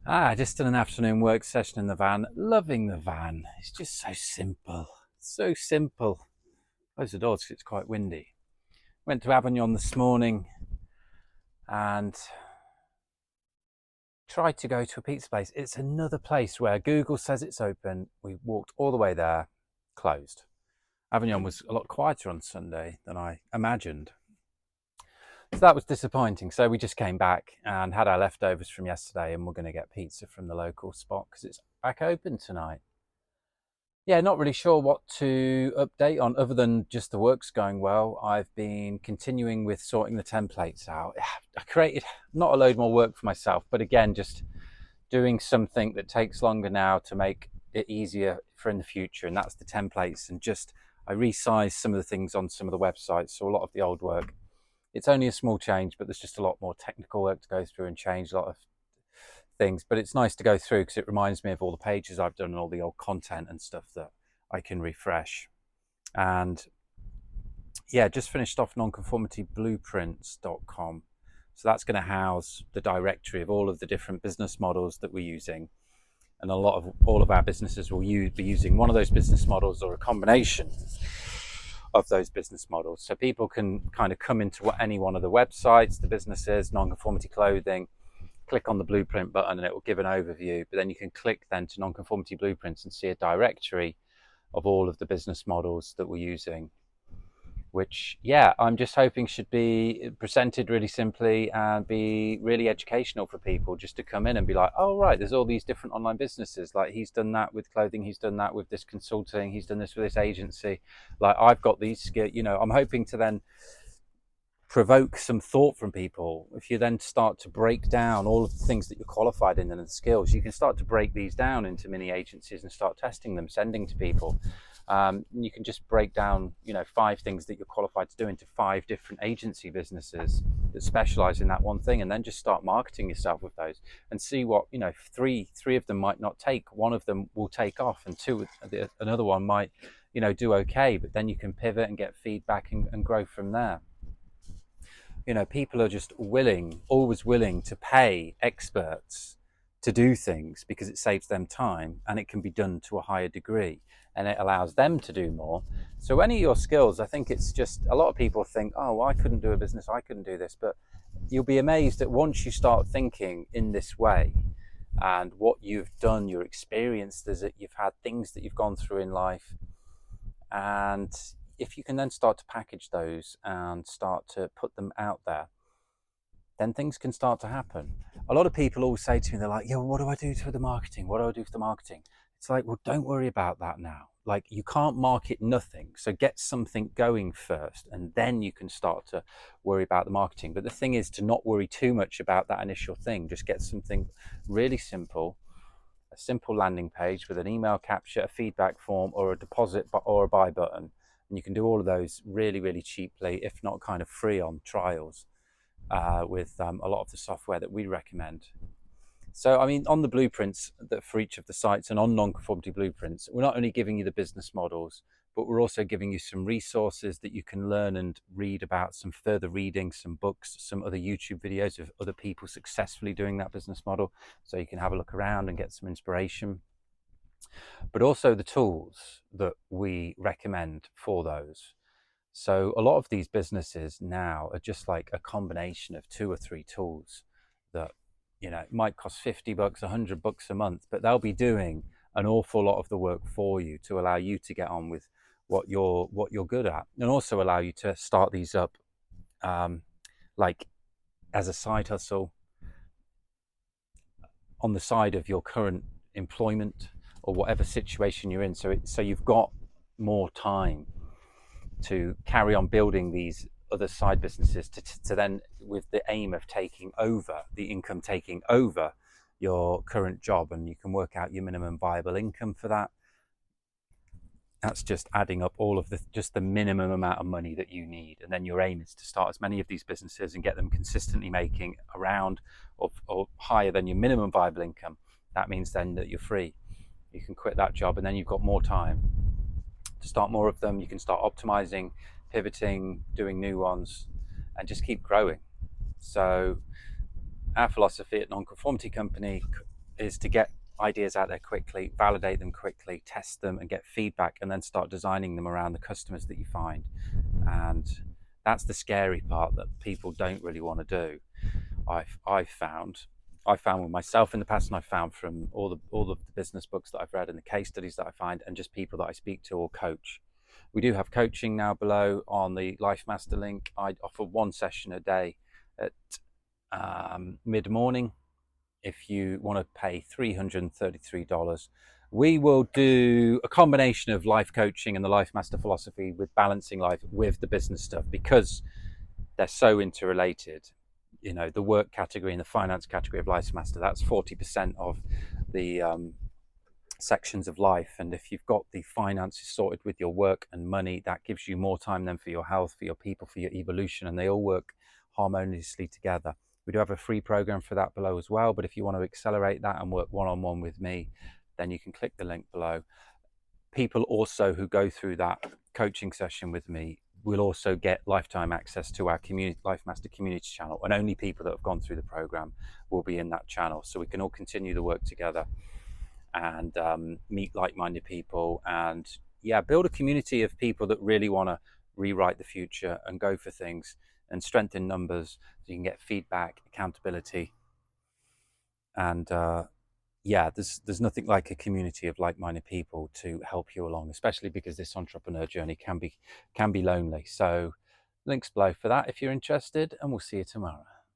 Just done an afternoon work session in the van. Loving the van. It's just so simple. So simple. Close the doors because it's quite windy. Went to Avignon this morning and tried to go to a pizza place. It's another place where Google says it's open. We walked all the way there, closed. Avignon was a lot quieter on Sunday than I imagined. So that was disappointing. So we just came back and had our leftovers from yesterday, and we're going to get pizza from the local spot because it's back open tonight. Yeah, not really sure what to update on other than just the work's going well. I've been continuing with sorting the templates out. I created not a load more work for myself, but again, just doing something that takes longer now to make it easier for in the future, and that's the templates. And just I resized some of the things on some of the websites, so a lot of the old work. It's only a small change, but there's just a lot more technical work to go through and change a lot of things. But it's nice to go through because it reminds me of all the pages I've done and all the old content and stuff that I can refresh. And yeah, just finished off nonconformityblueprints.com. So that's going to house the directory of all of the different business models that we're using. And all of our businesses will be using one of those business models or a combination of those business models. So people can kind of come into any one of the websites, the businesses, nonconformity clothing, click on the blueprint button and it will give an overview. But then you can click then to nonconformity blueprints and see a directory of all of the business models that we're using, which, yeah, I'm just hoping should be presented really simply and be really educational for people just to come in and be like, oh, right, there's all these different online businesses. Like he's done that with clothing, he's done that with this consulting, he's done this with this agency. Like I've got these skills, I'm hoping to then provoke some thought from people. If you then start to break down all of the things that you're qualified in and the skills, you can start to break these down into mini agencies and start testing them, sending to people. You can just break down, 5 things that you're qualified to do into 5 different agency businesses that specialize in that one thing, and then just start marketing yourself with those and see what, three of them might not take, one of them will take off, and another one might, do okay, but then you can pivot and get feedback and grow from there. People are just always willing to pay experts to do things because it saves them time and it can be done to a higher degree and it allows them to do more. So any of your skills, I think it's just, a lot of people think, oh, well, I couldn't do a business, I couldn't do this, but you'll be amazed that once you start thinking in this way and what you've done, your experiences that you've had, things that you've gone through in life, and if you can then start to package those and start to put them out there, then things can start to happen. A lot of people always say to me, they're like, yeah, well, what do I do for the marketing? What do I do for the marketing? It's like, well, don't worry about that now. Like, you can't market nothing. So get something going first, and then you can start to worry about the marketing. But the thing is to not worry too much about that initial thing. Just get something really simple, a simple landing page with an email capture, a feedback form, or a deposit or a buy button. And you can do all of those really, really cheaply, if not kind of free on trials, with a lot of the software that we recommend. So, I mean, on the blueprints that for each of the sites and on nonconformity blueprints, we're not only giving you the business models, but we're also giving you some resources that you can learn and read about, some further reading, some books, some other YouTube videos of other people successfully doing that business model. So you can have a look around and get some inspiration. But also the tools that we recommend for those. So a lot of these businesses now are just like a combination of 2 or 3 tools that, might cost $50, $100 a month, but they'll be doing an awful lot of the work for you to allow you to get on with what you're good at, and also allow you to start these up like as a side hustle on the side of your current employment or whatever situation you're in. So you've got more time to carry on building these other side businesses to then, with the aim of taking over your current job, and you can work out your minimum viable income for that. That's just adding up all of the minimum amount of money that you need, and then your aim is to start as many of these businesses and get them consistently making around or higher than your minimum viable income. That means then that you're free. You can quit that job and then you've got more time to start more of them. You can start optimizing, pivoting, doing new ones, and just keep growing. So our philosophy at Nonconformity Company is to get ideas out there quickly, validate them quickly, test them and get feedback, and then start designing them around the customers that you find. And that's the scary part that people don't really want to do. I've found with myself in the past, and I've found from all the business books that I've read and the case studies that I find, and just people that I speak to or coach. We do have coaching now below on the LifeMaster link. I offer one session a day at mid-morning. If you want to pay $333, we will do a combination of life coaching and the LifeMaster philosophy with balancing life with the business stuff, because they're so interrelated. You know, the work category and the finance category of LifeMaster, that's 40% of the sections of life. And if you've got the finances sorted with your work and money, that gives you more time then for your health, for your people, for your evolution, and they all work harmoniously together. We do have a free program for that below as well, but if you want to accelerate that and work one-on-one with me, then you can click the link below. People also who go through that coaching session with me will also get lifetime access to our community, LifeMaster community channel, and only people that have gone through the program will be in that channel, so we can all continue the work together and meet like-minded people, and build a community of people that really want to rewrite the future and go for things and strengthen numbers, so you can get feedback, accountability, and there's nothing like a community of like-minded people to help you along, especially because this entrepreneur journey can be lonely. So links below for that if you're interested, and we'll see you tomorrow.